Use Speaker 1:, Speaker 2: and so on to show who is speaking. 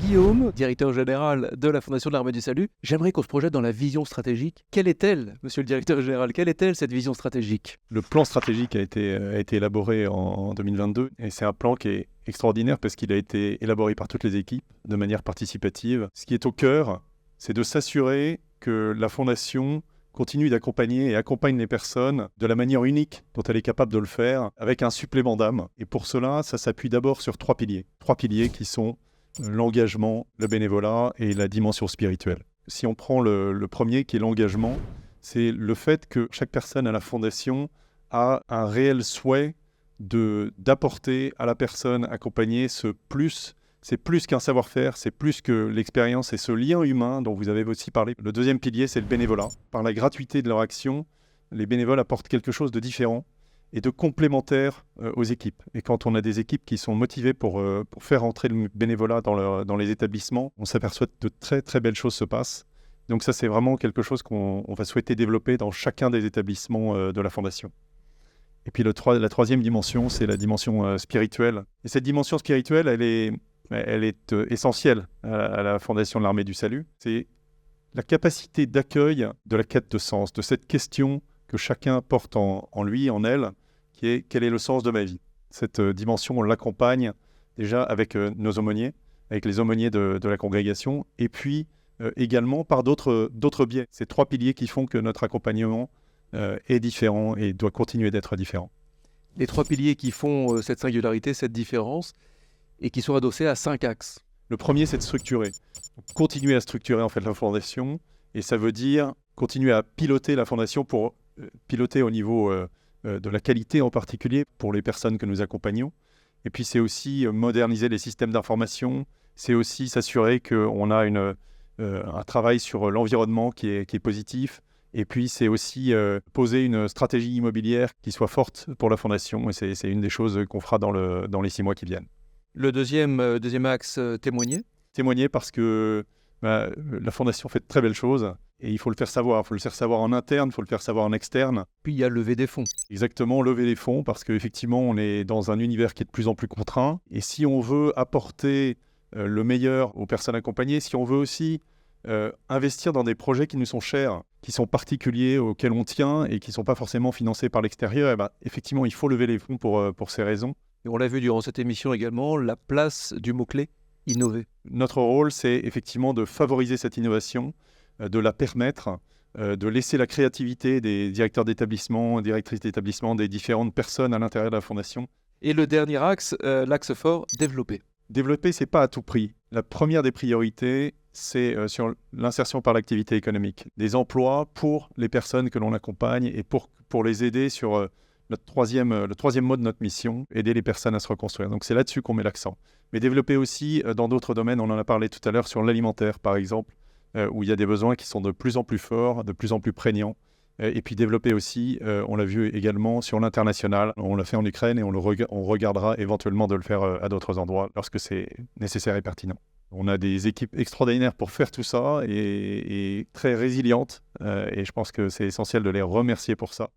Speaker 1: Guillaume, directeur général de la Fondation de l'Armée du Salut, j'aimerais qu'on se projette dans la vision stratégique. Quelle est-elle, monsieur le directeur général? Quelle est-elle, cette vision stratégique?
Speaker 2: Le plan stratégique a été élaboré en 2022 et c'est un plan qui est extraordinaire parce qu'il a été élaboré par toutes les équipes de manière participative. Ce qui est au cœur, c'est de s'assurer que la Fondation continue d'accompagner et accompagne les personnes de la manière unique dont elle est capable de le faire, avec un supplément d'âme. Et pour cela, ça s'appuie d'abord sur trois piliers. Trois piliers qui sont l'engagement, le bénévolat et la dimension spirituelle. Si on prend le premier, qui est l'engagement, c'est le fait que chaque personne à la Fondation a un réel souhait d'apporter à la personne accompagnée ce plus. C'est plus qu'un savoir-faire, c'est plus que l'expérience et ce lien humain dont vous avez aussi parlé. Le deuxième pilier, c'est le bénévolat. Par la gratuité de leur action, les bénévoles apportent quelque chose de différent et de complémentaire aux équipes. Et quand on a des équipes qui sont motivées pour faire entrer le bénévolat dans les établissements, on s'aperçoit que de très très belles choses se passent. Donc ça, c'est vraiment quelque chose qu'on va souhaiter développer dans chacun des établissements de la Fondation. Et puis la troisième dimension, c'est la dimension spirituelle. Et cette dimension spirituelle, elle est essentielle à la Fondation de l'Armée du Salut. C'est la capacité d'accueil de la quête de sens, de cette question que chacun porte en lui, en elle, qui est quel est le sens de ma vie. Cette dimension, on l'accompagne déjà avec nos aumôniers, avec les aumôniers de la congrégation, et puis également par d'autres biais. Ces trois piliers qui font que notre accompagnement est différent et doit continuer d'être différent.
Speaker 1: Les trois piliers qui font cette singularité, cette différence, et qui sont adossés à 5 axes.
Speaker 2: Le premier, c'est de structurer. Continuer à structurer en fait la Fondation, et ça veut dire continuer à piloter la Fondation pour piloter au niveau de la qualité en particulier pour les personnes que nous accompagnons. Et puis c'est aussi moderniser les systèmes d'information, c'est aussi s'assurer qu'on a un travail sur l'environnement qui est positif. Et puis, c'est aussi poser une stratégie immobilière qui soit forte pour la Fondation. Et c'est une des choses qu'on fera dans les 6 mois qui viennent.
Speaker 1: Le deuxième axe, témoigner.
Speaker 2: Témoigner parce que la Fondation fait de très belles choses. Et il faut le faire savoir. Il faut le faire savoir en interne, il faut le faire savoir en externe.
Speaker 1: Puis il y a lever des fonds.
Speaker 2: Exactement, lever des fonds parce qu'effectivement, on est dans un univers qui est de plus en plus contraint. Et si on veut apporter le meilleur aux personnes accompagnées, si on veut aussi investir dans des projets qui nous sont chers, qui sont particuliers, auxquels on tient et qui ne sont pas forcément financés par l'extérieur, effectivement, il faut lever les fonds pour ces raisons.
Speaker 1: Et on l'a vu durant cette émission également, la place du mot-clé, innover.
Speaker 2: Notre rôle, c'est effectivement de favoriser cette innovation, de la permettre, de laisser la créativité des directeurs d'établissement, directrices d'établissement, des différentes personnes à l'intérieur de la Fondation.
Speaker 1: Et le dernier axe, l'axe fort, développer.
Speaker 2: Développer, ce n'est pas à tout prix. La première des priorités, c'est sur l'insertion par l'activité économique. Des emplois pour les personnes que l'on accompagne et pour les aider sur le troisième mot de notre mission, aider les personnes à se reconstruire. Donc c'est là-dessus qu'on met l'accent. Mais développer aussi dans d'autres domaines, on en a parlé tout à l'heure sur l'alimentaire par exemple, où il y a des besoins qui sont de plus en plus forts, de plus en plus prégnants. Et puis développer aussi, on l'a vu également sur l'international, on l'a fait en Ukraine et on regardera éventuellement de le faire à d'autres endroits lorsque c'est nécessaire et pertinent. On a des équipes extraordinaires pour faire tout ça et très résilientes et je pense que c'est essentiel de les remercier pour ça.